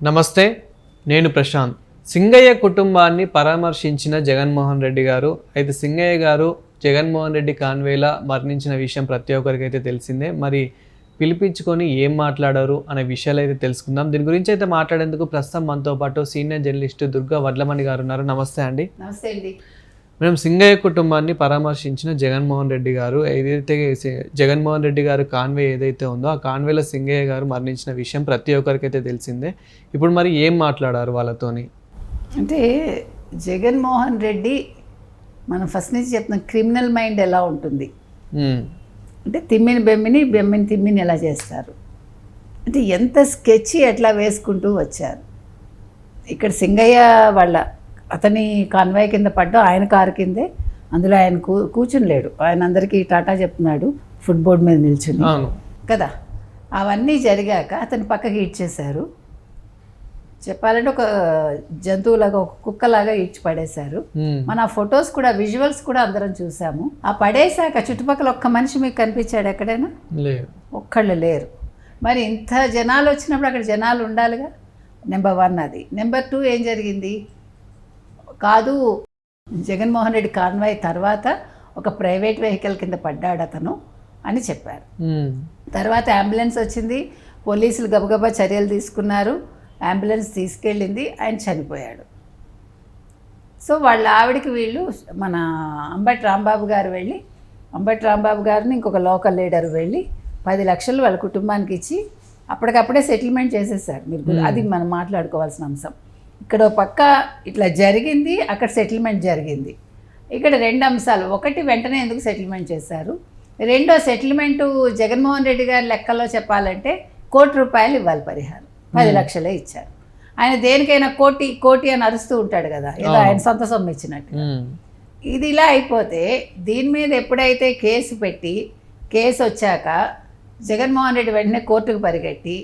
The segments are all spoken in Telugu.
నమస్తే, నేను ప్రశాంత్. సింగయ్య కుటుంబాన్ని పరామర్శించిన జగన్మోహన్ రెడ్డి గారు. అయితే సింగయ్య గారు జగన్మోహన్ రెడ్డి కాన్వేలా మరణించిన విషయం ప్రతి ఒక్కరికి అయితే తెలిసిందే. మరి పిలిపించుకొని ఏం మాట్లాడారు అనే విషయాలు అయితే తెలుసుకుందాం. దీని గురించి అయితే మాట్లాడేందుకు ప్రస్తుతం మనతో పాటు సీనియర్ జర్నలిస్టు దుర్గా వడ్లమణి గారు ఉన్నారు. నమస్తే అండి. నమస్తే అండి. మేము సింగయ్య కుటుంబాన్ని పరామర్శించిన జగన్మోహన్ రెడ్డి గారు, ఏదైతే జగన్మోహన్ రెడ్డి గారు కాన్వే ఏదైతే ఉందో ఆ కాన్వేలో సింగయ్య గారు మరణించిన విషయం ప్రతి ఒక్కరికైతే తెలిసిందే. ఇప్పుడు మరి ఏం మాట్లాడారు వాళ్ళతోని? అంటే జగన్మోహన్ రెడ్డి మనం ఫస్ట్ నుంచి చెప్తున్న క్రిమినల్ మైండ్ ఎలా ఉంటుంది అంటే తిమ్మిని బెమ్మిని బెమ్మిని తిమ్మిని ఎలా చేస్తారు అంటే ఎంత స్కెచ్ ఎట్లా వేసుకుంటూ వచ్చారు. ఇక్కడ సింగయ్య వాళ్ళ అతని కాన్వాయ్ కింద పడ్డా ఆయన కారు కిందే, అందులో ఆయన కూర్చుని లేడు, ఆయన అందరికీ టాటా చెప్తున్నాడు ఫుట్బోర్డ్ మీద నిల్చుని కదా. అవన్నీ జరిగాక అతని పక్కకి ఇచ్చేశారు. చెప్పాలంటే ఒక జంతువులాగా ఒక కుక్కలాగా ఇచ్చి పడేశారు. మన ఆ ఫొటోస్ కూడా విజువల్స్ కూడా అందరం చూసాము. ఆ పడేశాక చుట్టుపక్కల ఒక్క మనిషి మీకు కనిపించాడు ఎక్కడైనా? ఒక్కళ్ళు లేరు. మరి ఇంత జనాలు వచ్చినప్పుడు అక్కడ జనాలు ఉండాలిగా. నెంబర్ 1 అది. నెంబర్ 2 ఏం జరిగింది కాదు, జగన్మోహన్ రెడ్డి కాన్వాయ్ తర్వాత ఒక ప్రైవేట్ వెహికల్ కింద పడ్డాడు అతను అని చెప్పారు. తర్వాత అంబులెన్స్ వచ్చింది, పోలీసులు గబగబా చర్యలు తీసుకున్నారు, అంబులెన్స్ తీసుకెళ్ళింది, ఆయన చనిపోయాడు. సో వాళ్ళ ఆవిడకి వీళ్ళు మన అంబటి రాంబాబు గారు వెళ్ళి, అంబటి రాంబాబు గారిని ఇంకొక లోకల్ లీడర్ వెళ్ళి 10 లక్షలు వాళ్ళ కుటుంబానికి ఇచ్చి అప్పటికప్పుడే సెటిల్మెంట్ చేసేసారు. మీరు అది మనం మాట్లాడుకోవాల్సిన అంశం. ఇక్కడ పక్క ఇట్లా జరిగింది, అక్కడ సెటిల్మెంట్ జరిగింది. ఇక్కడ 2 అంశాలు. ఒకటి, వెంటనే ఎందుకు సెటిల్మెంట్ చేశారు. రెండో, సెటిల్మెంటు జగన్మోహన్ రెడ్డి గారి లెక్కలో చెప్పాలంటే ₹1 కోటి ఇవ్వాలి పరిహారం. 10 లక్షలే ఇచ్చారు. ఆయన దేనికైనా కోటి కోటి అని అరుస్తూ ఉంటాడు కదా, ఏదో ఆయన సొంత సొమ్ము ఇచ్చినట్టు. ఇది ఇలా అయిపోతే దీని మీద ఎప్పుడైతే కేసు పెట్టి కేసు వచ్చాక జగన్మోహన్ రెడ్డి వెంటనే కోర్టుకు పరిగెట్టి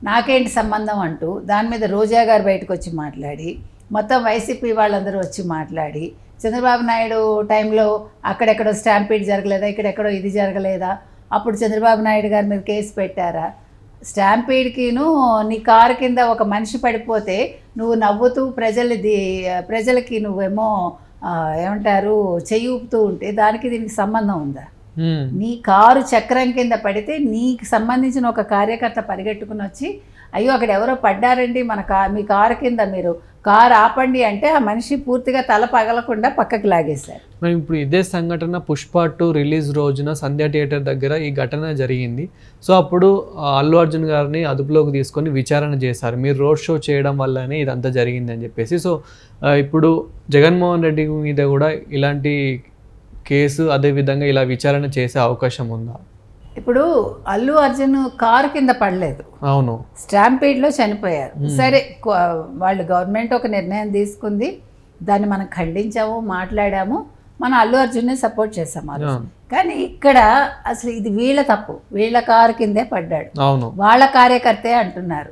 నాకేంటి సంబంధం అంటూ దాని మీద రోజా గారు బయటకు వచ్చి మాట్లాడి, మొత్తం వైసీపీ వాళ్ళందరూ వచ్చి మాట్లాడి, చంద్రబాబు నాయుడు టైంలో అక్కడెక్కడో స్టాంపీడ్ జరగలేదా, ఇక్కడెక్కడో ఇది జరగలేదా, అప్పుడు చంద్రబాబు నాయుడు గారి మీద కేసు పెట్టారా, స్టాంపీడ్కిను నీ కారు కింద ఒక మనిషి పడిపోతే నువ్వు నవ్వుతూ ప్రజలకి నువ్వేమో ఏమంటారు చెయ్యి ఊపుతూ ఉంటే దానికి దీనికి సంబంధం ఉందా? నీ కారు చక్రం కింద పడితే నీకు సంబంధించిన ఒక కార్యకర్త పరిగెట్టుకుని వచ్చి అయ్యో అక్కడ ఎవరో పడ్డారండి మీ కారు కింద, మీరు కారు ఆపండి అంటే ఆ మనిషి పూర్తిగా తల పగలకుండా పక్కకి లాగేశారు. మరి ఇప్పుడు ఇదే సంఘటన పుష్ప 2 రిలీజ్ రోజున సంధ్య థియేటర్ దగ్గర ఈ ఘటన జరిగింది. సో అప్పుడు అల్లు అర్జున్ గారిని అదుపులోకి తీసుకొని విచారణ చేశారు. మీరు రోడ్ షో చేయడం వల్లనే ఇదంతా జరిగింది అని చెప్పేసి. సో ఇప్పుడు జగన్మోహన్ రెడ్డి మీద కూడా ఇలాంటి కేసు అదేవిధంగా ఇలా విచారణ చేసే అవకాశం ఉందా? ఇప్పుడు అల్లు అర్జున్ కారు కింద పడలేదు, అవును, స్టాంపీడ్లో చనిపోయారు. సరే, వాళ్ళు గవర్నమెంట్ ఒక నిర్ణయం తీసుకుంది, దాన్ని మనం ఖండించాము, మాట్లాడాము, మనం అల్లు అర్జున్ని సపోర్ట్ చేసాము. కానీ ఇక్కడ అసలు ఇది వీళ్ళ తప్పు, వీళ్ళ కారు కిందే పడ్డాడు, అవును, వాళ్ళ కార్యకర్తే అంటున్నారు.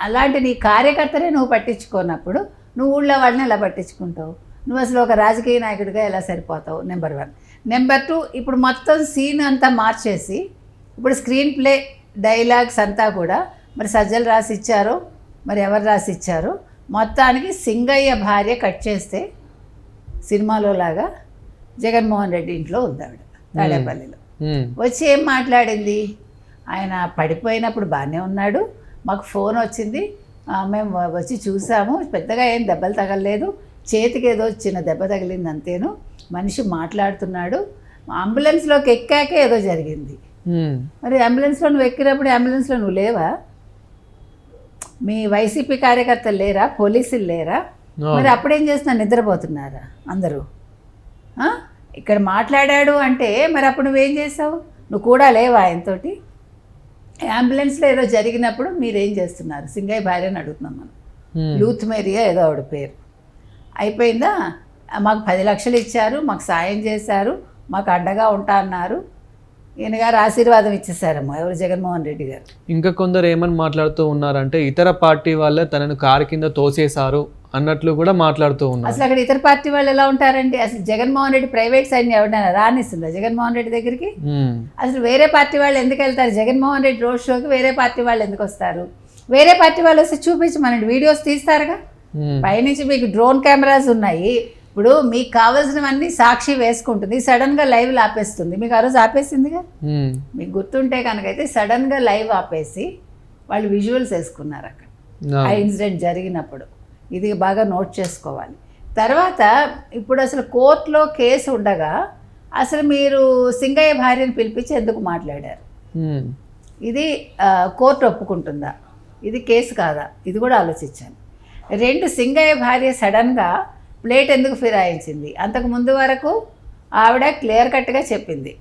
అలాంటి నీ కార్యకర్తనే నువ్వు పట్టించుకోనప్పుడు నువ్వు ఊళ్ళో వాళ్ళని ఎలా పట్టించుకుంటావు? నువ్వు అసలు ఒక రాజకీయ నాయకుడిగా ఎలా సరిపోతావు? నెంబర్ 1. నెంబర్ 2, ఇప్పుడు మొత్తం సీన్ అంతా మార్చేసి ఇప్పుడు స్క్రీన్ ప్లే డైలాగ్స్ అంతా కూడా మరి సజ్జలు రాసి ఇచ్చారో మరి ఎవరు రాసి ఇచ్చారో మొత్తానికి సింగయ్య భార్య కట్ చేస్తే సినిమాలో లాగా జగన్మోహన్ రెడ్డి ఇంట్లో ఉంది ఆవిడ తాడేపల్లిలో. వచ్చి ఏం మాట్లాడింది, ఆయన పడిపోయినప్పుడు బాగానే ఉన్నాడు, మాకు ఫోన్ వచ్చింది, మేము వచ్చి చూసాము, పెద్దగా ఏం దెబ్బలు తగలలేదు, చేతికి ఏదో చిన్న దెబ్బ తగిలింది అంతేను, మనిషి మాట్లాడుతున్నాడు, అంబులెన్స్లోకి ఎక్కాకే ఏదో జరిగింది. మరి అంబులెన్స్లో నువ్వు ఎక్కినప్పుడు అంబులెన్స్లో నువ్వు లేవా? మీ వైసీపీ కార్యకర్తలు లేరా? పోలీసులు లేరా? మరి అప్పుడేం చేస్తున్నా, నిద్రపోతున్నారా అందరూ? ఇక్కడ మాట్లాడాడు అంటే మరి అప్పుడు నువ్వేం చేసావు? నువ్వు కూడా లేవా ఆయనతోటి? అంబులెన్స్లో ఏదో జరిగినప్పుడు మీరేం చేస్తున్నారు? సింగయ్య భార్యని అడుగుతున్నాం మనం. లూత్ మేరియా ఏదో ఆవిడ పేరు. అయిపోయిందా? మాకు 10 లక్షలు ఇచ్చారు, మాకు సాయం చేశారు, మాకు అండగా ఉంటా అన్నారు, ఈయన గారు ఆశీర్వాదం ఇచ్చేసారమ్మా ఎవరు, జగన్మోహన్ రెడ్డి గారు. ఇంకా కొందరు ఏమని మాట్లాడుతూ ఉన్నారంటే ఇతర పార్టీ వాళ్ళే తనను కారు కింద తోసేశారు అన్నట్లు కూడా మాట్లాడుతూ ఉన్నారు. అసలు అక్కడ ఇతర పార్టీ వాళ్ళు ఎలా ఉంటారండి? అసలు జగన్మోహన్ రెడ్డి ప్రైవేట్ సైడ్ని ఎవరైనా రానిస్తుందా జగన్మోహన్ రెడ్డి దగ్గరికి? అసలు వేరే పార్టీ వాళ్ళు ఎందుకు వెళ్తారు? జగన్మోహన్ రెడ్డి రోడ్ షోకి వేరే పార్టీ వాళ్ళు ఎందుకు వస్తారు? వేరే పార్టీ వాళ్ళు వస్తే చూపించమనండి, వీడియోస్ తీస్తారుగా. పైనుంచి మీకు డ్రోన్ కెమెరాస్ ఉన్నాయి. ఇప్పుడు మీకు కావాల్సినవన్నీ సాక్షి వేసుకుంటుంది, సడన్గా లైవ్ ఆపేస్తుంది. మీకు ఆ రోజు ఆపేసిందిగా, మీకు గుర్తుంటే కనుక అయితే సడన్గా లైవ్ ఆపేసి వాళ్ళు విజువల్స్ వేసుకున్నారు అక్కడ ఆ ఇన్సిడెంట్ జరిగినప్పుడు. ఇది బాగా నోట్ చేసుకోవాలి. తర్వాత ఇప్పుడు అసలు కోర్టులో కేసు ఉండగా అసలు మీరు సింగయ్య భార్యను పిలిపించి ఎందుకు మాట్లాడారు? ఇది కోర్టు ఒప్పుకుంటుందా? ఇది కేసు కాదా? ఇది కూడా ఆలోచించాను. 2, సింగయ్య భార్య సడన్గా ప్లేట్ ఎందుకు ఫిరాయించింది? అంతకు ముందు వరకు ఆవిడ క్లియర్ కట్గా చెప్పింది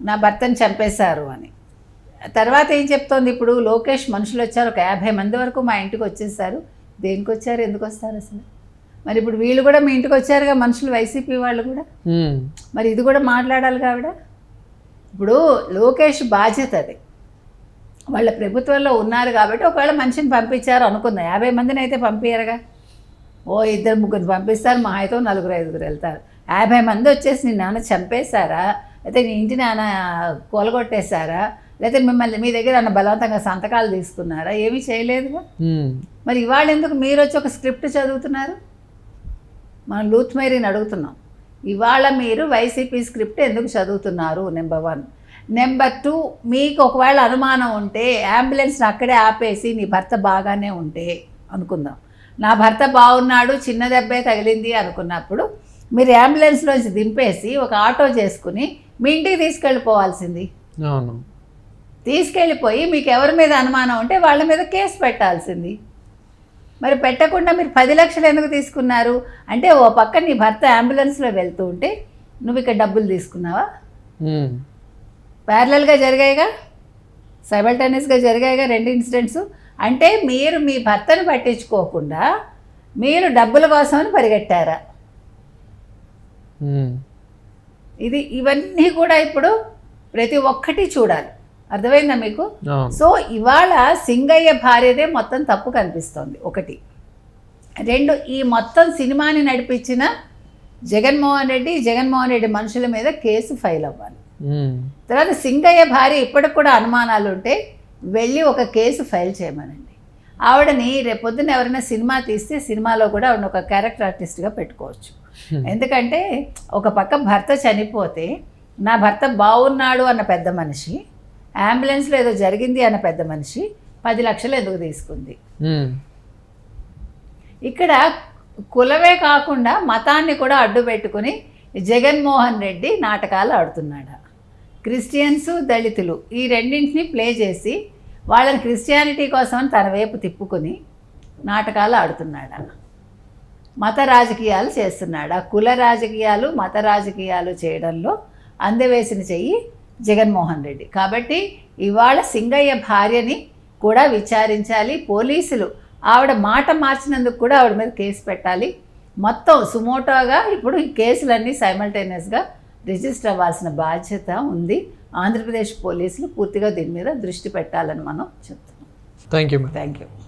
నా భర్తను చంపేశారు అని. తర్వాత ఏం చెప్తోంది? ఇప్పుడు లోకేష్ మనుషులు వచ్చారు, ఒక 50 మంది వరకు మా ఇంటికి వచ్చేసారు. దేనికి వచ్చారు, ఎందుకు వస్తారు అసలు? మరి ఇప్పుడు వీళ్ళు కూడా మీ ఇంటికి వచ్చారుగా మనుషులు, వైసీపీ వాళ్ళు కూడా. మరి ఇది కూడా మాట్లాడాలి ఆవిడ. ఇప్పుడు లోకేష్ బాధ్యత అది, వాళ్ళ ప్రభుత్వంలో ఉన్నారు కాబట్టి ఒకవేళ మనిషిని పంపించారు అనుకుందాం, 50 మందిని అయితే పంపించారుగా. ఓ 2-3 పంపిస్తారు, మా అయితే 4-5 వెళ్తారు. 50 మంది వచ్చేసి నీ నాన్న చంపేశారా, లేకపోతే నీ ఇంటి నాన్న కూలగొట్టేశారా, లేకపోతే మిమ్మల్ని మీ దగ్గర అన్న బలవంతంగా సంతకాలు తీసుకున్నారా? ఏమీ చేయలేదుగా. మరి ఇవాళ ఎందుకు మీరు వచ్చి ఒక స్క్రిప్ట్ చదువుతున్నారు? మనం లూత్ మేరీని అడుగుతున్నాం, ఇవాళ మీరు వైసీపీ స్క్రిప్ట్ ఎందుకు చదువుతున్నారు? నెంబర్ 1. నెంబర్ 2, మీకు ఒకవేళ అనుమానం ఉంటే అంబులెన్స్ని అక్కడే ఆపేసి నీ భర్త బాగానే ఉంటే అనుకుందాం, నా భర్త బాగున్నాడు, చిన్న దెబ్బే తగిలింది అనుకున్నప్పుడు మీరు అంబులెన్స్లోంచి దింపేసి ఒక ఆటో చేసుకుని మీ ఇంటికి తీసుకెళ్ళిపోవాల్సింది. తీసుకెళ్ళిపోయి మీకు ఎవరి మీద అనుమానం ఉంటే వాళ్ళ మీద కేసు పెట్టాల్సింది. మరి పెట్టకుండా మీరు 10 లక్షలు ఎందుకు తీసుకున్నారు? అంటే ఓ పక్క నీ భర్త అంబులెన్స్లో వెళ్తూ ఉంటే నువ్వు ఇక్కడ డబ్బులు తీసుకున్నావా? ప్యారలల్గా జరిగాయిగా, సైమల్టేనియస్గా జరిగాయిగా 2 ఇన్సిడెంట్స్. అంటే మీరు మీ భర్తను పట్టించుకోకుండా మీరు డబ్బుల కోసమని పరిగెట్టారా? ఇవన్నీ కూడా ఇప్పుడు ప్రతి ఒక్కటి చూడాలి. అర్థమైందా మీకు? సో ఇవాళ సింగయ్య భార్యదే మొత్తం తప్పు కనిపిస్తోంది 1. 2, ఈ మొత్తం సినిమాని నడిపించిన జగన్మోహన్ రెడ్డి మనుషుల మీద కేసు ఫైల్ అవ్వాలి. తర్వాత సింగయ్య భార్య ఇప్పటికి కూడా అనుమానాలు ఉంటే వెళ్ళి ఒక కేసు ఫైల్ చేయమనండి. ఆవిడని రేపొద్దున ఎవరైనా సినిమా తీస్తే సినిమాలో కూడా ఆవిడని ఒక క్యారెక్టర్ ఆర్టిస్ట్గా పెట్టుకోవచ్చు. ఎందుకంటే ఒక పక్క భర్త చనిపోతే నా భర్త బాగున్నాడు అన్న పెద్ద మనిషి, అంబులెన్స్లో ఏదో జరిగింది అన్న పెద్ద మనిషి 10 లక్షలు ఎందుకు తీసుకుంది? ఇక్కడ కులమే కాకుండా మతాన్ని కూడా అడ్డు పెట్టుకుని జగన్మోహన్ రెడ్డి నాటకాలు ఆడుతున్నాడు. క్రిస్టియన్స్, దళితులు ఈ రెండింటిని ప్లే చేసి వాళ్ళని క్రిస్టియానిటీ కోసం తన వైపు తిప్పుకొని నాటకాలు ఆడుతున్నాడు. మత రాజకీయాలు చేస్తున్నాడు. కుల రాజకీయాలు, మత రాజకీయాలు చేయడంలో అందవేసిన చెయ్యి జగన్మోహన్ రెడ్డి. కాబట్టి ఇవాళ సింగయ్య భార్యని కూడా విచారించాలి పోలీసులు. ఆవిడ మాట మార్చినందుకు కూడా ఆవిడ మీద కేసు పెట్టాలి. మొత్తం సుమోటోగా ఇప్పుడు ఈ కేసులన్నీ సైమల్టేనియస్గా రిజిస్టర్ అవ్వాల్సిన బాధ్యత ఉంది. ఆంధ్రప్రదేశ్ పోలీసులు పూర్తిగా దీని మీద దృష్టి పెట్టాలని మనం చెప్తున్నాం. Thank you.